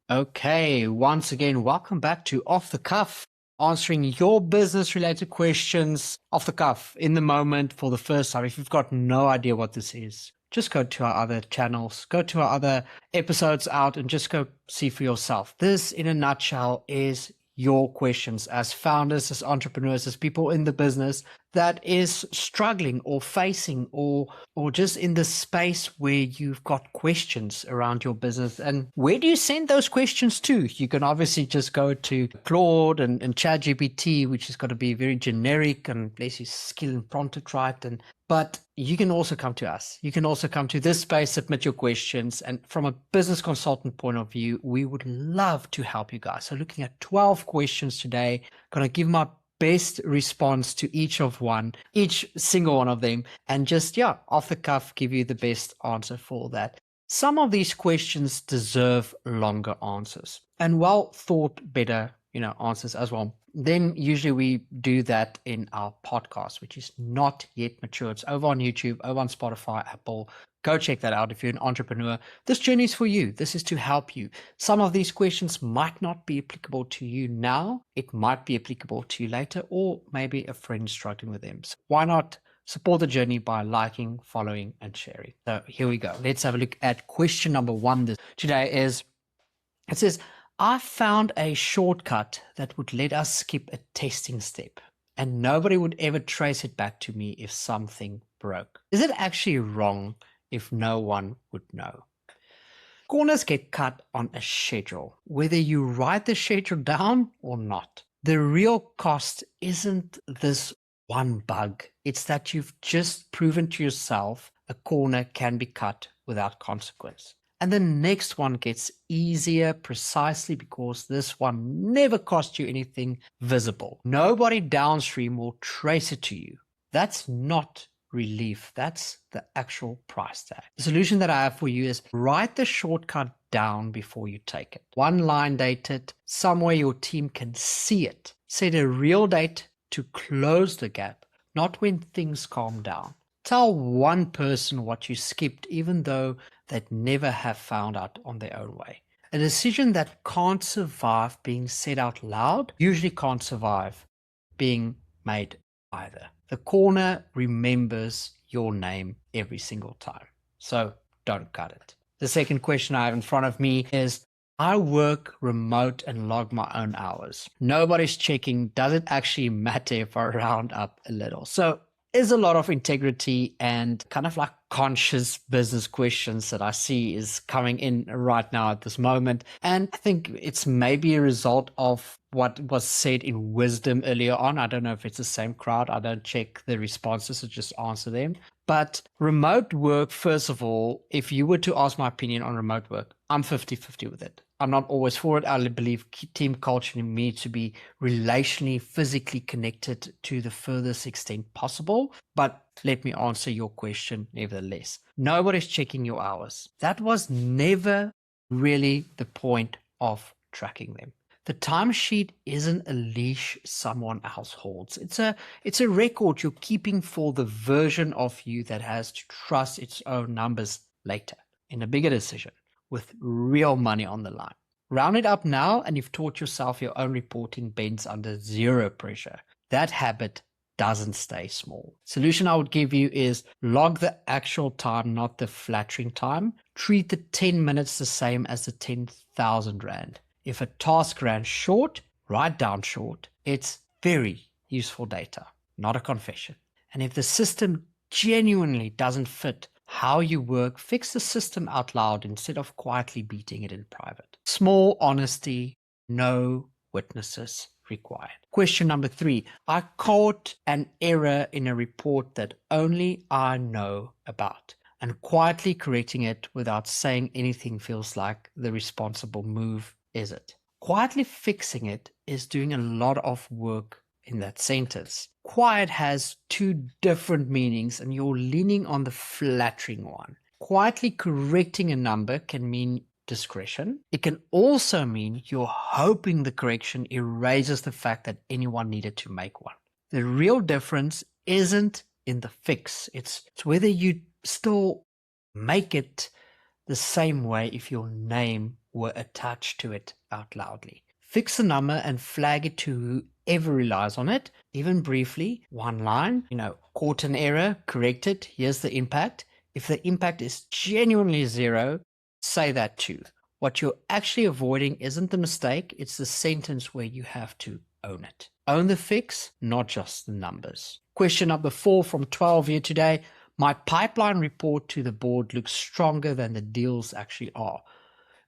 Okay, once again, welcome back to Off the Cuff, answering your business related questions off the cuff in the moment for the first time. If you've got no idea what this is, just go to our other channels, go to our other episodes out and just go see for yourself. This, in a nutshell, is your questions as founders, as entrepreneurs, as people in the business that is struggling or facing or just in the space where you've got questions around your business. And where do you send those questions to? You can obviously just go to Claude and ChatGPT, which is going to be very generic and bless your skill and prompt it right. But you can also come to us. You can also come to this space, submit your questions. And from a business consultant point of view, we would love to help you guys. So looking at 12 questions today, going to give my best response to each single one of them. And just, off the cuff, give you the best answer for that. Some of these questions deserve longer answers and well thought better answers as well. Then usually we do that in our podcast, which is not yet mature. It's over on YouTube, over on Spotify, Apple. Go check that out if you're an entrepreneur. This journey is for you. This is to help you. Some of these questions might not be applicable to you now. It might be applicable to you later, or maybe a friend struggling with them. So why not support the journey by liking, following, and sharing? So here we go. Let's have a look at question number 1 today. It says, I found a shortcut that would let us skip a testing step and nobody would ever trace it back to me if something broke. Is it actually wrong if no one would know? Corners get cut on a schedule, whether you write the schedule down or not. The real cost isn't this one bug. It's that you've just proven to yourself a corner can be cut without consequence. And the next one gets easier precisely because this one never cost you anything visible. Nobody downstream will trace it to you. That's not relief. That's the actual price tag. The solution that I have for you is write the shortcut down before you take it. One line dated, somewhere your team can see it. Set a real date to close the gap, not when things calm down. Tell one person what you skipped, even though they'd never have found out on their own way. A decision that can't survive being said out loud usually can't survive being made either. The corner remembers your name every single time. So don't cut it. The second question I have in front of me is, I work remote and log my own hours. Nobody's checking. Does it actually matter if I round up a little? So there's a lot of integrity and kind of like conscious business questions that I see is coming in right now at this moment. And I think it's maybe a result of what was said in wisdom earlier on. I don't know if it's the same crowd. I don't check the responses, so just answer them. But remote work, first of all, if you were to ask my opinion on remote work, I'm 50-50 with it. I'm not always for it. I believe team culture needs to be relationally, physically connected to the furthest extent possible. But let me answer your question nevertheless. Nobody's checking your hours. That was never really the point of tracking them. The timesheet isn't a leash someone else holds. It's a record you're keeping for the version of you that has to trust its own numbers later in a bigger decision with real money on the line. Round it up now and you've taught yourself your own reporting bends under zero pressure. That habit doesn't stay small. Solution I would give you is log the actual time, not the flattering time. Treat the 10 minutes the same as the 10,000 Rand. If a task ran short, write down short. It's very useful data, not a confession. And if the system genuinely doesn't fit how you work, fix the system out loud instead of quietly beating it in private. Small honesty, no witnesses required. Question number 3. I caught an error in a report that only I know about, and quietly correcting it without saying anything feels like the responsible move, is it? Quietly fixing it is doing a lot of work in that sentence. Quiet has 2 different meanings and you're leaning on the flattering one. Quietly correcting a number can mean discretion. It can also mean you're hoping the correction erases the fact that anyone needed to make one. The real difference isn't in the fix. It's whether you still make it the same way if your name were attached to it out loudly. Fix the number and flag it to whoever relies on it, even briefly, one line, caught an error, correct it, here's the impact. If the impact is genuinely zero, say that too. What you're actually avoiding isn't the mistake, it's the sentence where you have to own it. Own the fix, not just the numbers. Question number 4 from 12 here today. My pipeline report to the board looks stronger than the deals actually are.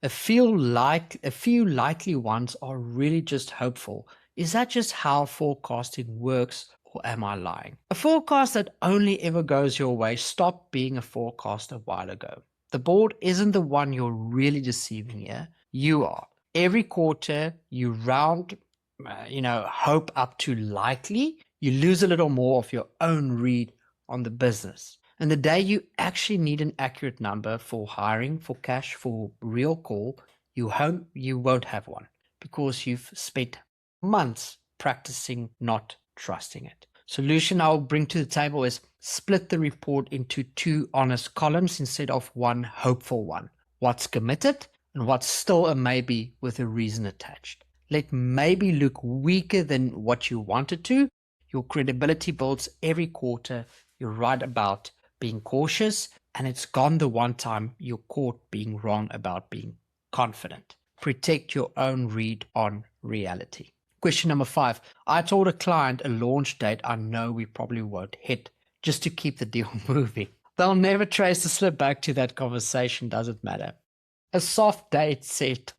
A few likely ones are really just hopeful. Is that just how forecasting works, or am I lying? A forecast that only ever goes your way stopped being a forecast a while ago. The board isn't the one you're really deceiving here. You are. Every quarter, you round, hope up to likely. You lose a little more of your own read on the business. And the day you actually need an accurate number for hiring, for cash, for real call, you won't have one because you've spent months practicing not trusting it. Solution I'll bring to the table is split the report into 2 honest columns instead of one hopeful one. What's committed and what's still a maybe with a reason attached. Let maybe look weaker than what you want it to. Your credibility builds every quarter. You're right about being cautious, and it's gone the one time you're caught being wrong about being confident. Protect your own read on reality. Question number 5. I told a client a launch date I know we probably won't hit just to keep the deal moving. They'll never trace the slip back to that conversation, doesn't matter. A soft date set,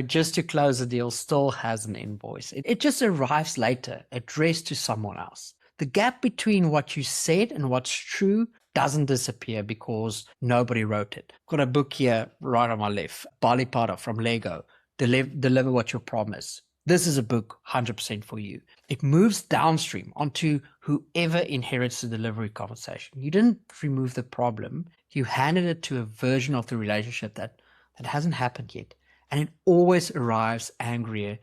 just to close the deal still has an invoice. It just arrives later, addressed to someone else. The gap between what you said and what's true doesn't disappear because nobody wrote it. Got a book here right on my left, Bali Potter from Lego, Deliver What You Promise. This is a book 100% for you. It moves downstream onto whoever inherits the delivery conversation. You didn't remove the problem. You handed it to a version of the relationship that hasn't happened yet. And it always arrives angrier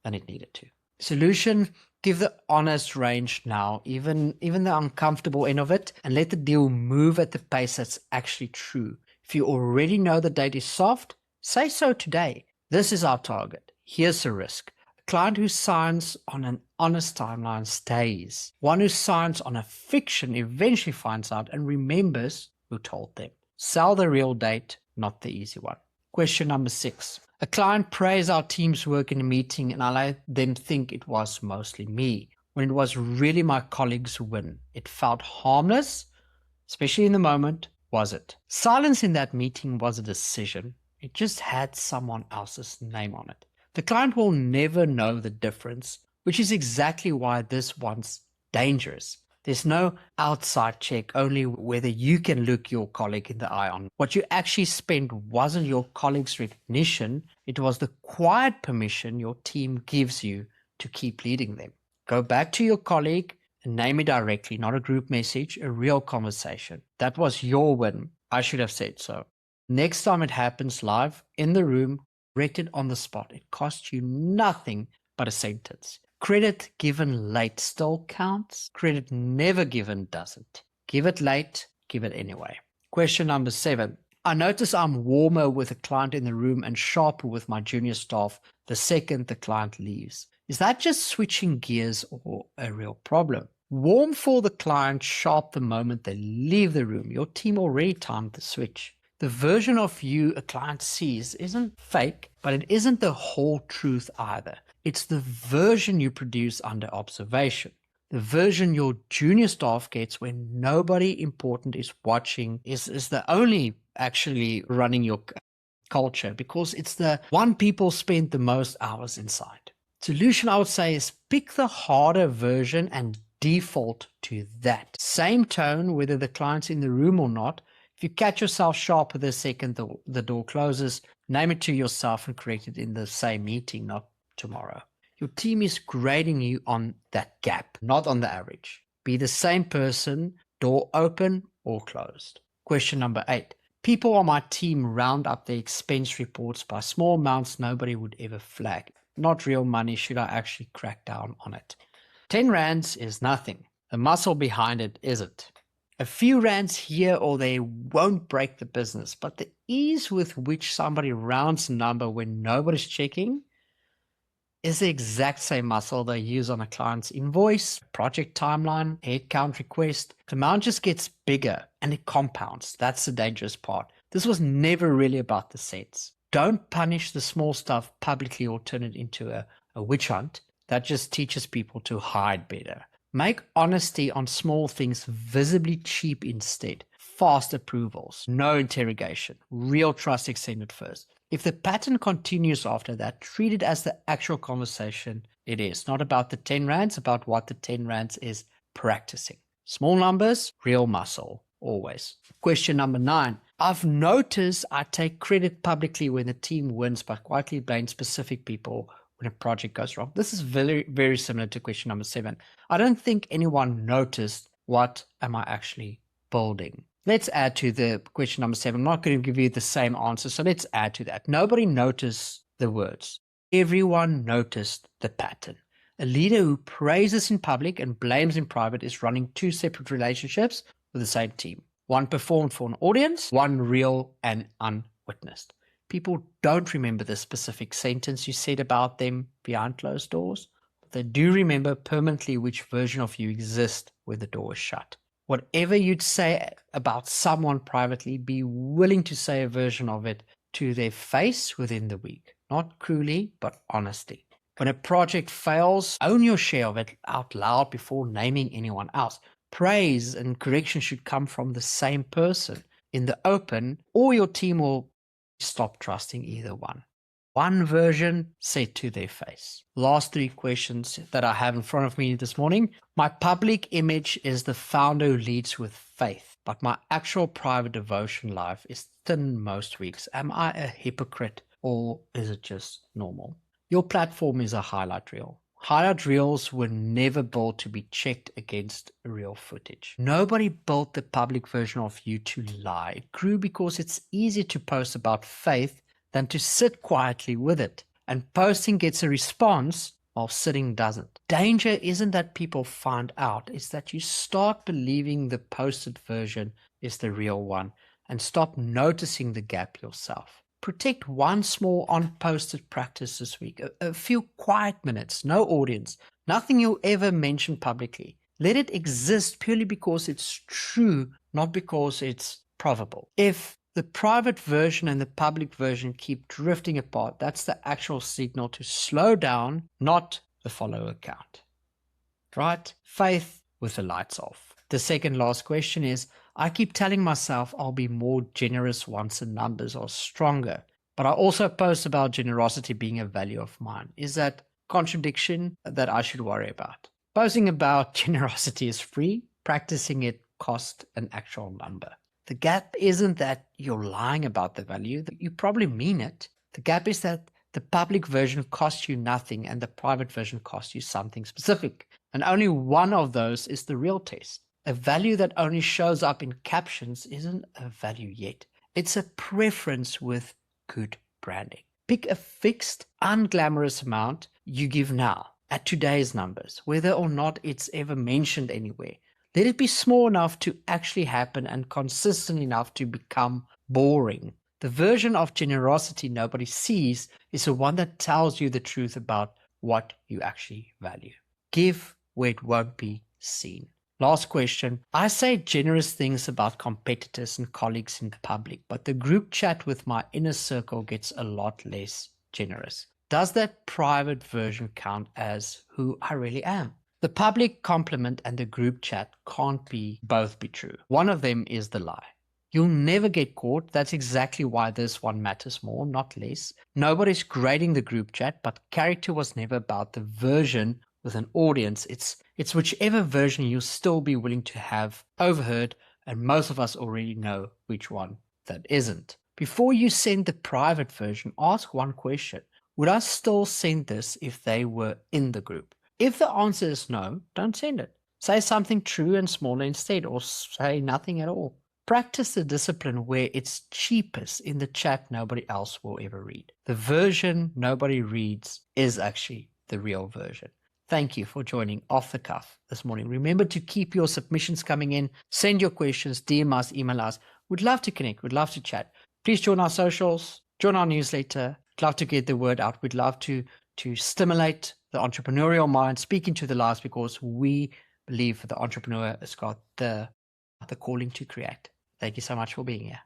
than it needed to. Solution, give the honest range now, even the uncomfortable end of it, and let the deal move at the pace that's actually true. If you already know the date is soft, say so today. This is our target. Here's the risk. A client who signs on an honest timeline stays. One who signs on a fiction eventually finds out and remembers who told them. Sell the real date, not the easy one. Question number 6. A client praised our team's work in a meeting, and I let them think it was mostly me, when it was really my colleagues' win. It felt harmless, especially in the moment, was it? Silence in that meeting was a decision. It just had someone else's name on it. The client will never know the difference, which is exactly why this one's dangerous. There's no outside check, only whether you can look your colleague in the eye on. What you actually spent wasn't your colleague's recognition, it was the quiet permission your team gives you to keep leading them. Go back to your colleague and name it directly, not a group message, a real conversation. That was your win. I should have said so. Next time it happens live, in the room, correct it on the spot. It costs you nothing but a sentence. Credit given late still counts. Credit never given doesn't. Give it late, give it anyway. Question number 7. I notice I'm warmer with a client in the room and sharper with my junior staff the second the client leaves. Is that just switching gears or a real problem? Warm for the client, sharp the moment they leave the room. Your team already timed the switch. The version of you a client sees isn't fake, but it isn't the whole truth either. It's the version you produce under observation. The version your junior staff gets when nobody important is watching is the only actually running your culture, because it's the one people spend the most hours inside. Solution, I would say, is pick the harder version and default to that. Same tone, whether the client's in the room or not. If you catch yourself sharper the second the door closes, name it to yourself and correct it in the same meeting, not tomorrow. Your team is grading you on that gap, not on the average. Be the same person, door open or closed. Question number 8. People on my team round up their expense reports by small amounts nobody would ever flag. Not real money. Should I actually crack down on it? 10 rands is nothing. The muscle behind it isn't. A few rands here or there won't break the business, but the ease with which somebody rounds a number when nobody's checking is the exact same muscle they use on a client's invoice, project timeline, headcount request. The amount just gets bigger and it compounds. That's the dangerous part. This was never really about the cents. Don't punish the small stuff publicly or turn it into a witch hunt. That just teaches people to hide better. Make honesty on small things visibly cheap instead. Fast approvals, no interrogation, real trust extended first. If the pattern continues after that, treat it as the actual conversation it is. Not about the 10 rands, about what the 10 rands is practicing. Small numbers, real muscle, always. Question number 9. I've noticed I take credit publicly when the team wins, but quietly blame specific people when a project goes wrong. This is very, very similar to question number 7. I don't think anyone noticed what am I actually building. Let's add to the question number 7. I'm not going to give you the same answer, so let's add to that. Nobody noticed the words. Everyone noticed the pattern. A leader who praises in public and blames in private is running 2 separate relationships with the same team. One performed for an audience, one real and unwitnessed. People don't remember the specific sentence you said about them behind closed doors, but they do remember permanently which version of you exists when the door is shut. Whatever you'd say about someone privately, be willing to say a version of it to their face within the week. Not cruelly, but honestly. When a project fails, own your share of it out loud before naming anyone else. Praise and correction should come from the same person in the open, or your team will stop trusting either one. One version said to their face. Last 3 questions that I have in front of me this morning. My public image is the founder who leads with faith, but my actual private devotion life is thin most weeks. Am I a hypocrite or is it just normal? Your platform is a highlight reel. Highlight reels were never built to be checked against real footage. Nobody built the public version of you to lie. It grew because it's easier to post about faith than to sit quietly with it. And posting gets a response while sitting doesn't. Danger isn't that people find out, it's that you start believing the posted version is the real one and stop noticing the gap yourself. Protect one small unposted practice this week, a few quiet minutes, no audience, nothing you'll ever mention publicly. Let it exist purely because it's true, not because it's probable. If the private version and the public version keep drifting apart, that's the actual signal to slow down, not the follower count. Right? Faith with the lights off. The second last question is, I keep telling myself I'll be more generous once the numbers are stronger, but I also post about generosity being a value of mine. Is that contradiction that I should worry about? Posting about generosity is free, practicing it costs an actual number. The gap isn't that you're lying about the value, you probably mean it. The gap is that the public version costs you nothing and the private version costs you something specific. And only one of those is the real test. A value that only shows up in captions isn't a value yet. It's a preference with good branding. Pick a fixed, unglamorous amount you give now at today's numbers, whether or not it's ever mentioned anywhere. Let it be small enough to actually happen and consistent enough to become boring. The version of generosity nobody sees is the one that tells you the truth about what you actually value. Give where it won't be seen. Last question. I say generous things about competitors and colleagues in public, but the group chat with my inner circle gets a lot less generous. Does that private version count as who I really am? The public compliment and the group chat can't both be true. One of them is the lie. You'll never get caught. That's exactly why this one matters more, not less. Nobody's grading the group chat, but character was never about the version with an audience. It's whichever version you'll still be willing to have overheard, and most of us already know which one that isn't. Before you send the private version, ask one question. Would I still send this if they were in the group? If the answer is no, don't send it. Say something true and smaller instead, or say nothing at all. Practice the discipline where it's cheapest in the chat nobody else will ever read. The version nobody reads is actually the real version. Thank you for joining Off the Cuff this morning. Remember to keep your submissions coming in. Send your questions, DM us, email us. We'd love to connect. We'd love to chat. Please join our socials, join our newsletter. We'd love to get the word out. We'd love to stimulate the entrepreneurial mind, speak into the lives, because we believe the entrepreneur has got the calling to create. Thank you so much for being here.